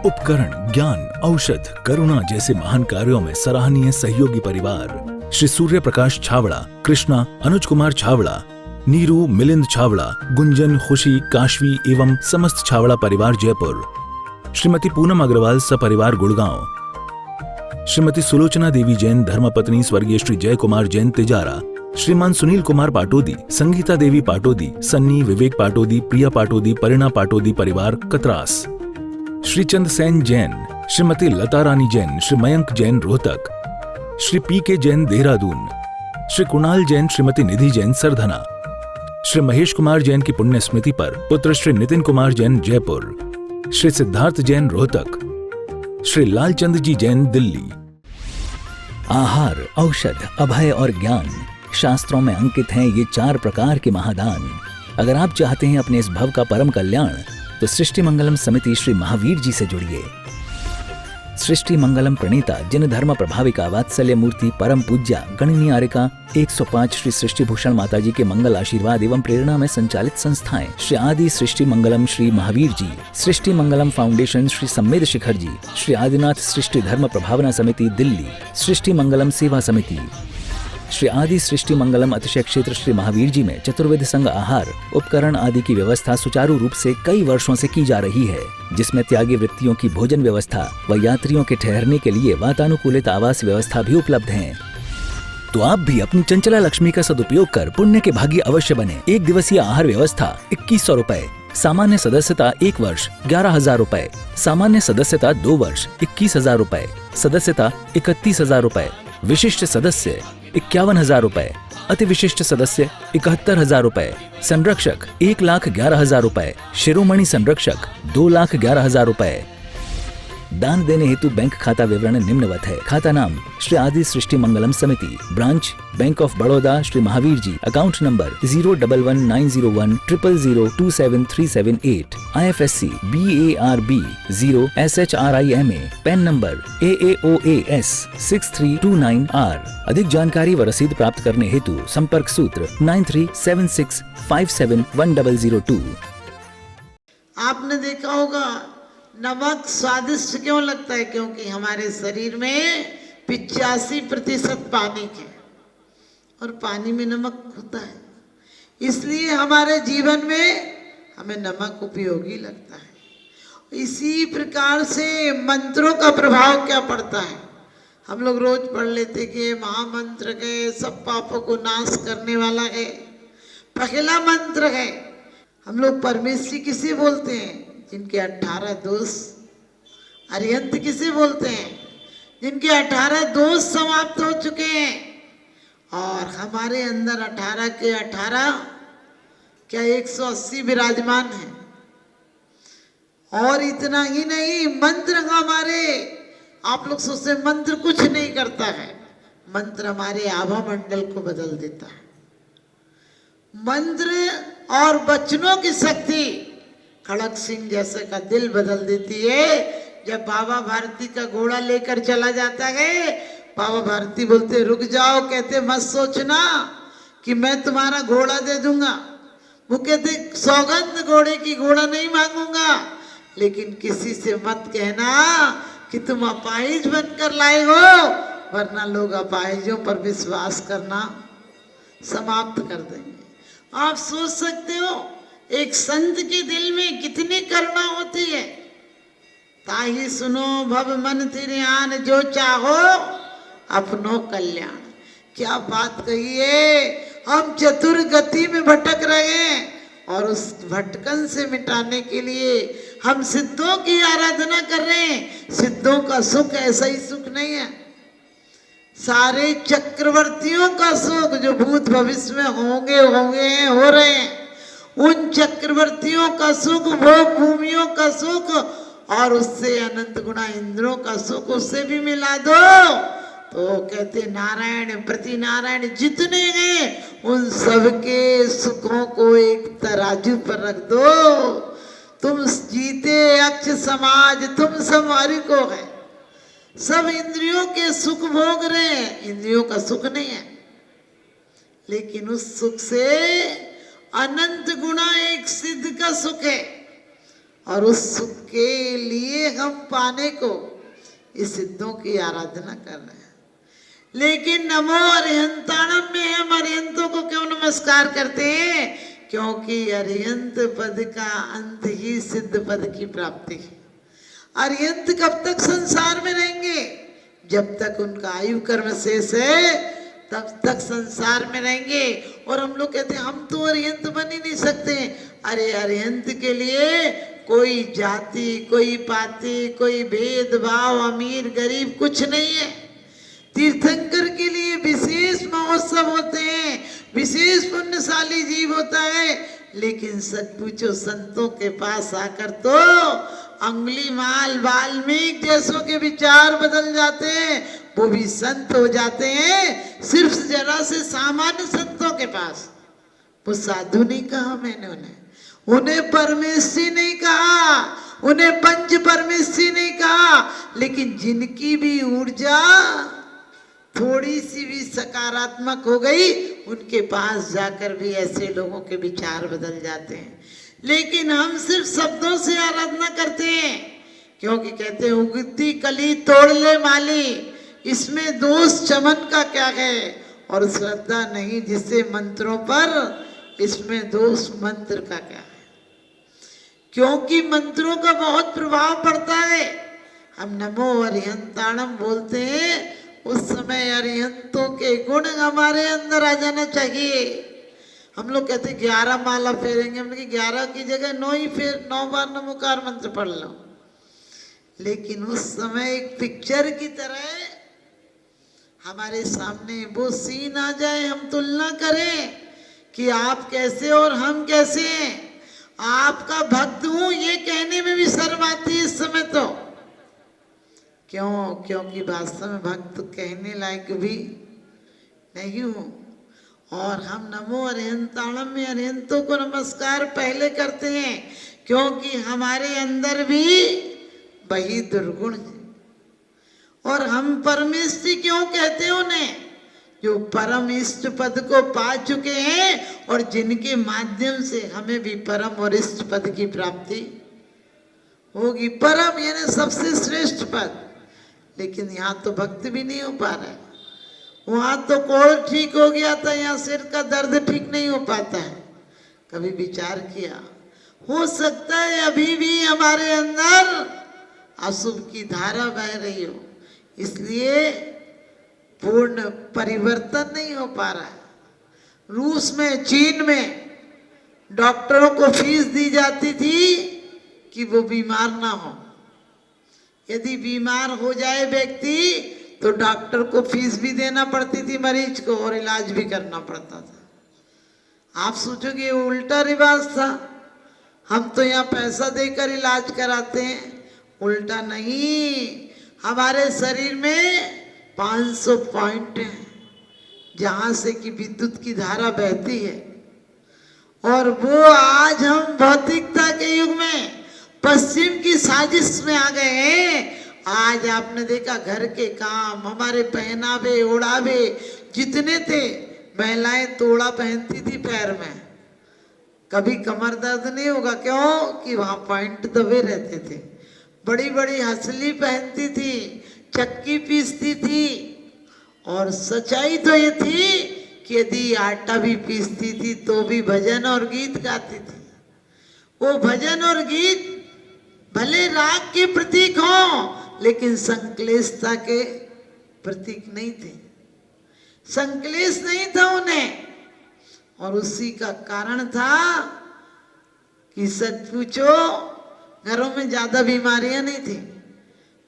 उपकरण, ज्ञान, औषध, करुणा जैसे महान कार्यों में सराहनीय सहयोगी परिवार श्री सूर्य प्रकाश छावड़ा, कृष्णा, अनुज कुमार छावड़ा, नीरू, मिलिंद छावड़ा, गुंजन, खुशी, काशवी एवं समस्त छावड़ा परिवार जयपुर, श्रीमती पूनम अग्रवाल सपरिवार गुड़गांव, श्रीमती सुलोचना देवी जैन धर्मपत्नी स्वर्गीय श्री जय कुमार जैन तिजारा, श्रीमान सुनील कुमार पाटोदी, संगीता देवी पाटोदी, सन्नी, विवेक पाटोदी, प्रिया पाटोदी, परिणा पाटोदी परिवार कतरास, श्री चंद सेन जैन, श्रीमती लता रानी जैन, श्री मयंक जैन रोहतक, श्री पी के जैन देहरादून, श्री कुणाल जैन, श्रीमती निधि जैन सरधना, श्री महेश कुमार जैन की पुण्य स्मृति पर पुत्र श्री नितिन कुमार जैन जयपुर, श्री सिद्धार्थ जैन रोहतक, श्री लालचंद जी जैन दिल्ली। आहार, औषध, अभय और ज्ञान शास्त्रों में अंकित हैं ये 4 प्रकार के महादान। अगर आप चाहते हैं अपने इस भव का परम कल्याण तो सृष्टि मंगलम समिति श्री महावीर जी से जुड़िए। सृष्टि मंगलम प्रणीता जिन धर्म प्रभाविका वात्सल्य मूर्ति परम पूज्या गणनीयारिका 105 श्री सृष्टि भूषण माता जी के मंगल आशीर्वाद एवं प्रेरणा में संचालित संस्थाएं श्री आदि सृष्टि मंगलम श्री महावीर जी, सृष्टि मंगलम फाउंडेशन श्री सम्मेद शिखर जी, श्री आदिनाथ सृष्टि धर्म प्रभावना समिति दिल्ली, सृष्टि मंगलम सेवा समिति, श्री आदि सृष्टि मंगलम अतिशय क्षेत्र श्री महावीर जी में चतुर्वेद संघ आहार उपकरण आदि की व्यवस्था सुचारू रूप से कई वर्षों से की जा रही है, जिसमें त्यागी वृत्तियों की भोजन व्यवस्था व यात्रियों के ठहरने के लिए वातानुकूलित आवास व्यवस्था भी उपलब्ध है। तो आप भी अपनी चंचला लक्ष्मी का सदुपयोग कर पुण्य के भागी अवश्य बने। 1 दिवसीय आहार व्यवस्था 2100 रुपए, सामान्य सदस्यता 1 वर्ष 11,000 रुपए, सामान्य सदस्यता 2 वर्ष 21,000 रुपए, सदस्यता 31,000 रुपए, विशिष्ट सदस्य 51,000 रुपए, अति विशिष्ट सदस्य 71,000 रुपए, संरक्षक 1,11,000 रुपए, शिरोमणि संरक्षक 2,11,000 रुपए। दान देने हेतु बैंक खाता विवरण निम्नवत है। खाता नाम श्री आदि Srishti Mangalam Samiti, branch bank of Baroda Shri Mahavir ji, account number 0119010027378, IFSC BARB 0SHRIMA, PAN number AAOAS 6329R। अधिक जानकारी व रसीद प्राप्त करने हेतु संपर्क सूत्र 9376571002। आपने देखा होगा नमक स्वादिष्ट क्यों लगता है? क्योंकि हमारे शरीर में 85% पानी है और पानी में नमक होता है, इसलिए हमारे जीवन में हमें नमक उपयोगी लगता है। इसी प्रकार से मंत्रों का प्रभाव क्या पड़ता है? हम लोग रोज पढ़ लेते कि महामंत्र है, सब पापों को नाश करने वाला है, पहला मंत्र है। हम लोग परमेश्वरी किसे बोलते हैं? जिनके 18 दोष। अरिहंत किसे बोलते हैं? जिनके 18 दोष समाप्त हो चुके हैं। और हमारे अंदर 18 के 18 क्या 180 विराजमान है। और इतना ही नहीं, मंत्र हमारे, आप लोग सोचते मंत्र कुछ नहीं करता है, मंत्र हमारे आभा मंडल को बदल देता है। मंत्र और वचनों की शक्ति खड़क सिंह जैसे का दिल बदल देती है। जब बाबा भारती का घोड़ा लेकर चला जाता है, बाबा भारती बोलते रुक जाओ, कहते मत सोचना कि मैं तुम्हारा घोड़ा दे दूंगा। वो कहते सौगंध घोड़े की, घोड़ा नहीं मांगूंगा, लेकिन किसी से मत कहना कि तुम अपाहिज बनकर लाए हो, वरना लोग अपाहिजों पर विश्वास करना समाप्त कर देंगे। आप सोच सकते हो एक संत के दिल में कितनी करुणा होती है। ताही सुनो भव मन तिरयान, जो चाहो अपनो कल्याण। क्या बात कही है। हम चतुर गति में भटक रहे हैं और उस भटकन से मिटाने के लिए हम सिद्धों की आराधना कर रहे हैं। सिद्धों का सुख ऐसा ही सुख नहीं है। सारे चक्रवर्तियों का सुख जो भूत भविष्य में होंगे हो रहे हैं, उन चक्रवर्तियों का सुख, भोग भूमियों का सुख और उससे अनंत गुणा इंद्रों का सुख उससे भी मिला दो तो कहते नारायण प्रति नारायण जितने हैं उन सबके सुखों को एक तराजू पर रख दो। तुम जीते अक्ष समाज, तुम सब हरि को है। सब इंद्रियों के सुख भोग रहे हैं, इंद्रियों का सुख नहीं है, लेकिन उस सुख से अनंत गुणा एक सिद्ध का सुख है। और उस सुख के लिए हम पाने को इस सिद्धों की आराधना कर रहे हैं। लेकिन नमो अरिहंताणम में हम अरिहंतों को क्यों नमस्कार करते हैं? क्योंकि अरिहंत पद का अंत ही सिद्ध पद की प्राप्ति है। अरिहंत कब तक संसार में रहेंगे? जब तक उनका आयु कर्म शेष है तब तक संसार में रहेंगे। और हम लोग कहते हैं हम तो अरिहंत बन ही नहीं सकते। अरे अरिहंत के लिए कोई जाति, कोई पाति, कोई भेदभाव, अमीर गरीब कुछ नहीं है। तीर्थंकर के लिए विशेष महोत्सव होते हैं, विशेष पुण्यशाली जीव होता है। लेकिन सच पूछो संतों के पास आकर तो अंगुली माल वाल्मीकि जैसों के विचार बदल जाते हैं, वो भी संत हो जाते हैं सिर्फ जरा से सामान्य संतों के पास। वो साधु नहीं कहा मैंने उन्हें परमेश्वरी नहीं कहा, उन्हें पंच परमेश्वरी नहीं कहा, लेकिन जिनकी भी ऊर्जा थोड़ी सी भी सकारात्मक हो गई उनके पास जाकर भी ऐसे लोगों के विचार बदल जाते हैं। लेकिन हम सिर्फ शब्दों से आराधना करते हैं, क्योंकि कहते हैं उगती कली तोड़ ले माली, इसमें दोष चमन का क्या है? और श्रद्धा नहीं जिसे मंत्रों पर, इसमें दोष मंत्र का क्या है? क्योंकि मंत्रों का बहुत प्रभाव पड़ता है। हम नमो अरिहंताणम बोलते हैं, उस समय अरिहंतों के गुण हमारे अंदर आ जाना चाहिए। हम लोग कहते हैं 11 माला फेरेंगे, हमने कहा 11 की जगह 9 ही फेर, 9 बार नमोकार मंत्र पढ़ लो। लेकिन उस समय एक पिक्चर की तरह हमारे सामने वो सीन आ जाए, हम तुलना करें कि आप कैसे और हम कैसे हैं। आपका भक्त हूं ये कहने में भी शर्म आती है इस समय तो। क्यों? क्योंकि वास्तव में भक्त कहने लायक भी नहीं हूं। और हम नमो अरिहंताणम में अरिहंतों को नमस्कार पहले करते हैं, क्योंकि हमारे अंदर भी वही दुर्गुण है। और हम परमेश्वरी क्यों कहते हैं उन्हें? जो परम इष्ट पद को पा चुके हैं और जिनके माध्यम से हमें भी परम और इष्ट पद की प्राप्ति होगी। परम यानी सबसे श्रेष्ठ पद। लेकिन यहाँ तो भक्त भी नहीं हो पा रहा है। वहां तो कोढ़ ठीक हो गया था, यहाँ सिर का दर्द ठीक नहीं हो पाता है। कभी विचार किया? हो सकता है अभी भी हमारे अंदर अशुभ की धारा बह रही हो, इसलिए पूर्ण परिवर्तन नहीं हो पा रहा है। रूस में, चीन में डॉक्टरों को फीस दी जाती थी कि वो बीमार ना हो। यदि बीमार हो जाए व्यक्ति तो डॉक्टर को फीस भी देना पड़ती थी मरीज को, और इलाज भी करना पड़ता था। आप सोचोगे उल्टा रिवाज था, हम तो यहाँ पैसा देकर इलाज कराते हैं। उल्टा नहीं, हमारे शरीर में 500 पॉइंट हैं जहां से कि विद्युत की धारा बहती है। और वो आज हम भौतिकता के युग में पश्चिम की साजिश में आ गए हैं। आज आपने देखा घर के काम, हमारे पहनावे ओढ़ावे जितने थे, महिलाएं तोड़ा पहनती थी पैर में, कभी कमर दर्द नहीं होगा। क्यों? कि वहां पॉइंट दबे रहते थे। बड़ी बड़ी हसली पहनती थी, चक्की पीसती थी। और सच्चाई तो ये थी कि यदि आटा भी पीसती थी तो भी भजन और गीत गाती थी। वो भजन और गीत भले राग के प्रतीक हों, लेकिन संक्लेशता के प्रतीक नहीं थे। संक्लेश नहीं था उन्हें। और उसी का कारण था कि सच पूछो घरों में ज्यादा बीमारियां नहीं थी।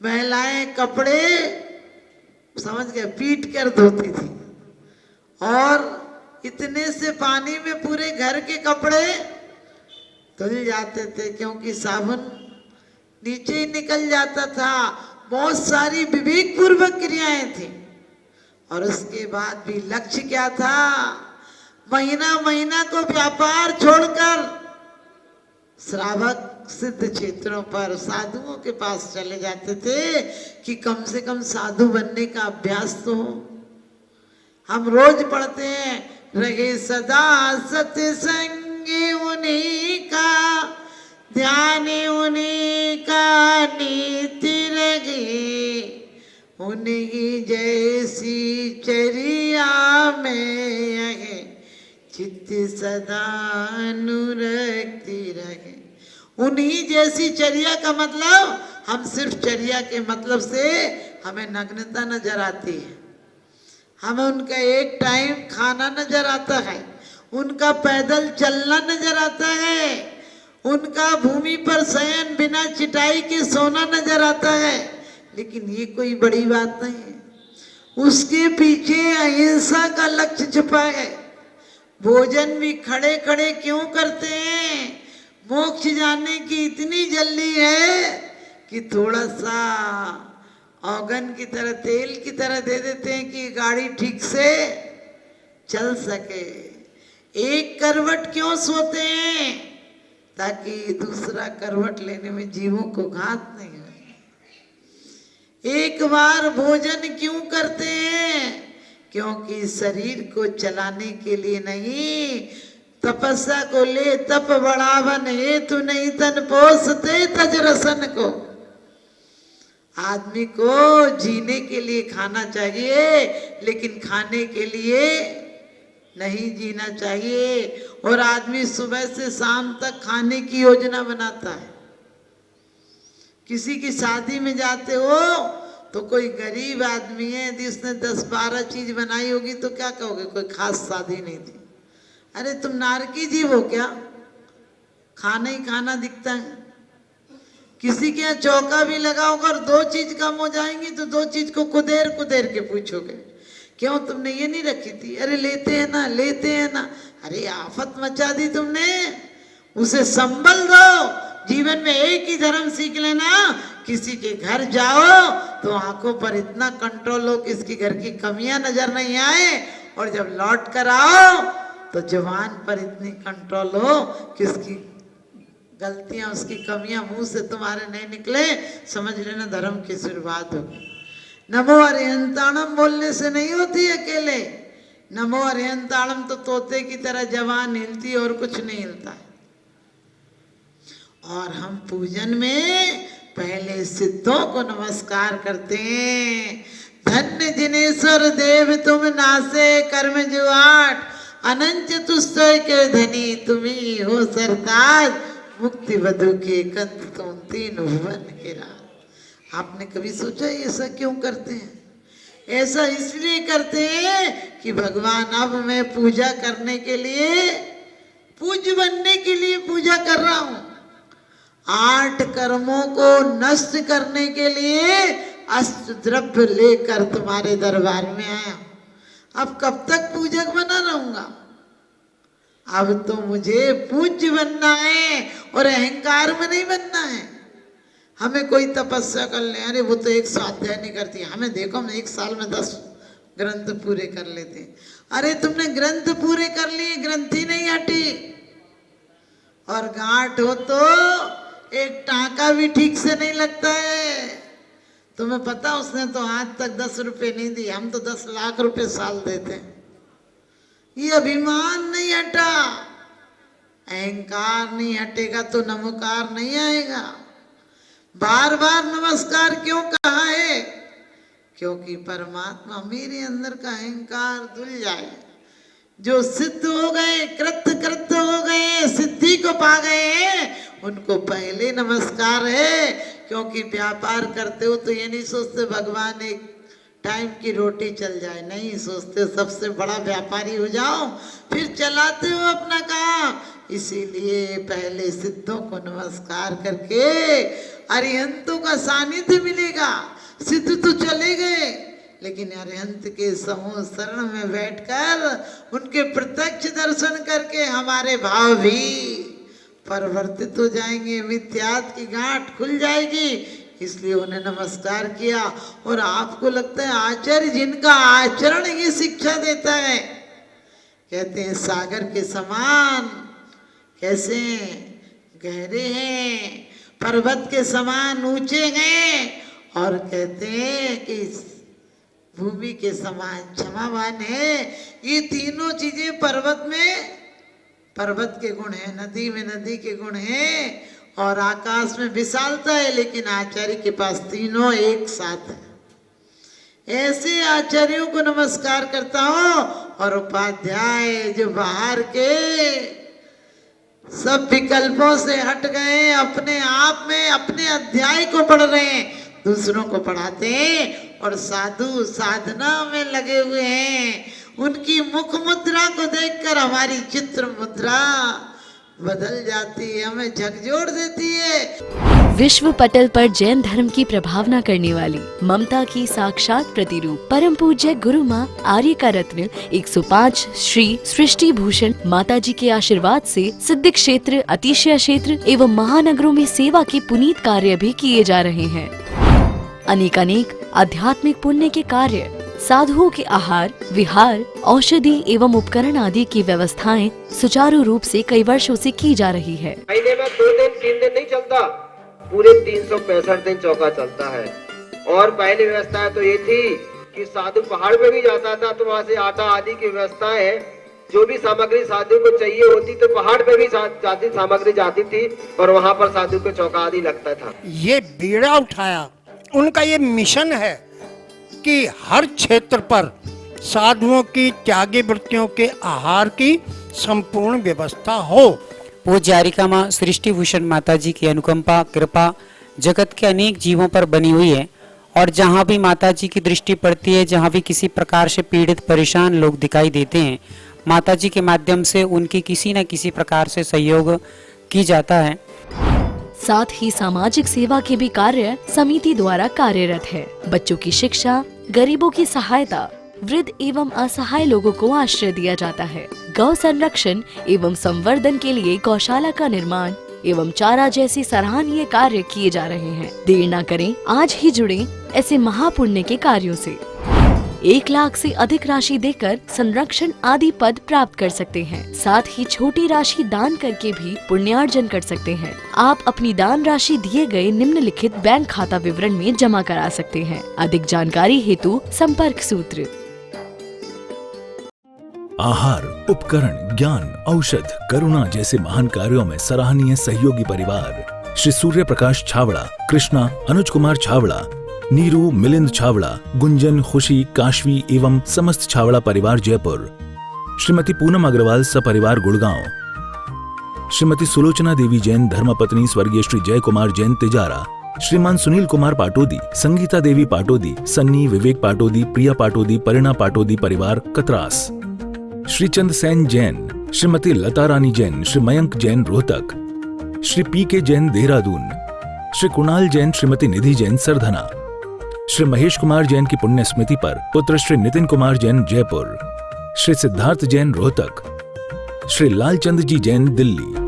महिलाएं कपड़े समझ गए पीट कर धोती थी, और इतने से पानी में पूरे घर के कपड़े धुल जाते थे, क्योंकि साबुन नीचे ही निकल जाता था। बहुत सारी विवेक पूर्वक क्रियाएं थी। और उसके बाद भी लक्ष्य क्या था? महीना महीना को व्यापार छोड़कर श्रावक सिद्ध क्षेत्रों पर साधुओं के पास चले जाते थे कि कम से कम साधु बनने का अभ्यास तो हो। हम रोज पढ़ते हैं, रहे सदा सत्संगी उन्हीं का, ध्यान उन्हीं जैसी चरिया में रहे, चित्त सदा अनुरक्ति रहे। उन्हीं जैसी चर्या का मतलब, हम सिर्फ चर्या के मतलब से हमें नग्नता नजर आती है, हमें उनका एक टाइम खाना नजर आता है, उनका पैदल चलना नजर आता है, उनका भूमि पर शयन बिना चिटाई के सोना नजर आता है, लेकिन ये कोई बड़ी बात नहीं है। उसके पीछे अहिंसा का लक्ष्य छुपा है। भोजन भी खड़े खड़े क्यों करते हैं? मोक्ष जाने की इतनी जल्दी है कि थोड़ा सा औगन की तरह, तेल की तरह दे देते हैं कि गाड़ी ठीक से चल सके। एक करवट क्यों सोते हैं? ताकि दूसरा करवट लेने में जीवों को घात नहीं हो। एक बार भोजन क्यों करते हैं? क्योंकि शरीर को चलाने के लिए नहीं, तपस्या को ले तप बढ़ावन हेतु नहीं तन पोसते तज रसन को। आदमी को जीने के लिए खाना चाहिए, लेकिन खाने के लिए नहीं जीना चाहिए। और आदमी सुबह से शाम तक खाने की योजना बनाता है। किसी की शादी में जाते हो तो कोई गरीब आदमी है, यदि उसने 10-12 चीज बनाई होगी तो क्या कहोगे? कोई खास शादी नहीं थी। अरे तुम नारकी जीव हो क्या? खाना ही खाना दिखता है। किसी के यहाँ चौका भी लगाओ, अगर 2 चीज कम हो जाएंगी तो 2 चीज को कुदेर कुदेर के पूछोगे, क्यों तुमने ये नहीं रखी थी? अरे लेते हैं ना, लेते हैं ना। अरे आफत मचा दी तुमने, उसे संभल दो। जीवन में एक ही धर्म सीख लेना, किसी के घर जाओ तो आंखों पर इतना कंट्रोल हो कि इसकी घर की कमियां नजर नहीं आए, और जब लौट कर आओ तो जवान पर इतनी कंट्रोल हो कि उसकी गलतियां, उसकी कमियां मुंह से तुम्हारे नहीं निकले, समझ लेना धर्म की शुरुआत होगी। नमो अरिहंताणम बोलने से नहीं होती अकेले। नमो अरिहंताणम तो तोते की तरह जवान हिलती और कुछ नहीं हिलता है। और हम पूजन में पहले सिद्धों को नमस्कार करते हैं। धन्य जिनेश्वर देव तुम नासे कर्म जुआट, अनंत चतुष्टय के धनी तुम्ही हो सरताज, मुक्ति बधु के कंत तुम तीन भुवन के राज। आपने कभी सोचा ऐसा क्यों करते हैं? ऐसा इसलिए करते हैं कि भगवान अब मैं पूजा करने के लिए, पूज्य बनने के लिए पूजा कर रहा हूं। 8 कर्मों को नष्ट करने के लिए अष्ट द्रव्य लेकर तुम्हारे दरबार में आया। अब कब तक पूजक बना रहूंगा? अब तो मुझे पूज्य बनना है और अहंकार में नहीं बनना है। हमें कोई तपस्या कर ले, अरे वो तो 1 स्वाध्याय नहीं करती, हमें देखो हम 1 साल में 10 ग्रंथ पूरे कर लेते हैं। अरे तुमने ग्रंथ पूरे कर लिए, ग्रंथि नहीं हटी। और गांठ हो तो एक टांका भी ठीक से नहीं लगता है। तुम्हें पता, उसने तो आज तक 10 रुपए नहीं दिए, हम तो 10 लाख रुपए साल देते हैं। ये अभिमान नहीं हटा, अहंकार नहीं हटेगा तो नमोकार नहीं आएगा। बार बार नमस्कार क्यों कहा है? क्योंकि परमात्मा मेरे अंदर का अहंकार धुल जाए। जो सिद्ध हो गए, कृत हो गए, सिद्धि को पा गए, उनको पहले नमस्कार है। क्योंकि व्यापार करते हो तो ये नहीं सोचते भगवान एक टाइम की रोटी चल जाए, नहीं सोचते सबसे बड़ा व्यापारी हो जाओ, फिर चलाते हो अपना काम। इसीलिए पहले सिद्धों को नमस्कार करके अरिहंतों का सानिध्य मिलेगा। सिद्ध तो चले गए, लेकिन अरिहंत के समूह शरण में बैठकर उनके प्रत्यक्ष दर्शन करके हमारे भाव भी परिवर्तित हो जाएंगे, मिथ्यात की गांठ खुल जाएगी। इसलिए उन्हें नमस्कार किया। और आपको लगता है आचार्य जिनका आचरण ये शिक्षा देता है, कहते हैं सागर के समान कैसे गहरे हैं, पर्वत के समान ऊंचे हैं, और कहते हैं कि भूमि के समान क्षमावान है। ये तीनों चीजें पर्वत में पर्वत के गुण हैं, नदी में नदी के गुण हैं, और आकाश में विशालता है। लेकिन आचार्य के पास तीनों एक साथ है। ऐसे आचार्यों को नमस्कार करता हूं। और उपाध्याय जो बाहर के सब विकल्पों से हट गए, अपने आप में अपने अध्याय को पढ़ रहे हैं, दूसरों को पढ़ाते हैं और साधु साधना में लगे हुए हैं। उनकी मुख मुद्रा को देखकर हमारी चित्र मुद्रा बदल जाती है, हमें झकझोर देती है। विश्व पटल पर जैन धर्म की प्रभावना करने वाली ममता की साक्षात प्रतिरूप परम पूज्य गुरु माँ आर्य का रत्न 105 श्री सृष्टि भूषण माता जी के आशीर्वाद से सिद्धि क्षेत्र, अतिशय क्षेत्र एवं महानगरों में सेवा के पुनीत कार्य भी किए जा रहे हैं। अनेक आध्यात्मिक पुण्य के कार्य, साधुओं के आहार, विहार, औषधि एवं उपकरण आदि की व्यवस्थाएं सुचारू रूप से कई वर्षों से की जा रही है। महीने में 2 दिन 3 दिन नहीं चलता, पूरे 365 दिन चौका चलता है। और पहली व्यवस्था तो ये थी कि साधु पहाड़ पे भी जाता था तो वहाँ से आटा आदि की व्यवस्था है, जो भी सामग्री साधु को चाहिए होती तो पहाड़ पे भी जाती सामग्री जाती थी और वहाँ पर साधु को चौका आदि लगता था। ये बीड़ा उठाया, उनका ये मिशन है कि हर क्षेत्र पर साधुओं की त्यागी वृत्तियों के आहार की संपूर्ण व्यवस्था हो। पूज्य आर्यिका माँ सृष्टि भूषण माता जी की अनुकंपा कृपा जगत के अनेक जीवों पर बनी हुई है और जहाँ भी माता जी की दृष्टि पड़ती है, जहाँ भी किसी प्रकार से पीड़ित परेशान लोग दिखाई देते हैं, माता जी के माध्यम से उनकी किसी न किसी प्रकार से सहयोग की जाता है। साथ ही सामाजिक सेवा के भी कार्य समिति द्वारा कार्यरत है। बच्चों की शिक्षा, गरीबों की सहायता, वृद्ध एवं असहाय लोगों को आश्रय दिया जाता है। गौ संरक्षण एवं संवर्धन के लिए गौशाला का निर्माण एवं चारा जैसी सराहनीय कार्य किए जा रहे हैं। देर न करें, आज ही जुड़े ऐसे महापुण्य के कार्यों से। 1 लाख से अधिक राशि देकर संरक्षण आदि पद प्राप्त कर सकते हैं। साथ ही छोटी राशि दान करके भी पुण्यार्जन कर सकते हैं। आप अपनी दान राशि दिए गए निम्नलिखित बैंक खाता विवरण में जमा करा सकते हैं। अधिक जानकारी हेतु संपर्क सूत्र। आहार, उपकरण, ज्ञान, औषध, करुणा जैसे महान कार्यों में सराहनीय सहयोगी परिवार श्री सूर्य प्रकाश छावड़ा, कृष्णा, अनुज कुमार छावड़ा, नीरू, मिलिंद छावड़ा, गुंजन, खुशी, काशवी एवं समस्त छावड़ा परिवार जयपुर, श्रीमती पूनम अग्रवाल सपरिवार गुड़गांव, श्रीमती सुलोचना देवी जैन धर्मपत्नी स्वर्गीय श्री जय कुमार जैन तिजारा, श्रीमान सुनील कुमार पाटोदी, संगीता देवी पाटोदी, सन्नी, विवेक पाटोदी, प्रिया पाटोदी, परिणा पाटोदी परिवार कतरास, श्री चंद सेन जैन, श्रीमती लता रानी जैन, श्री मयंक जैन रोहतक, श्री पी के जैन देहरादून, श्री कुणाल जैन, श्रीमती निधि जैन सरधना, श्री महेश कुमार जैन की पुण्य स्मृति पर पुत्र श्री नितिन कुमार जैन जयपुर, श्री सिद्धार्थ जैन रोहतक, श्री लालचंद जी जैन दिल्ली।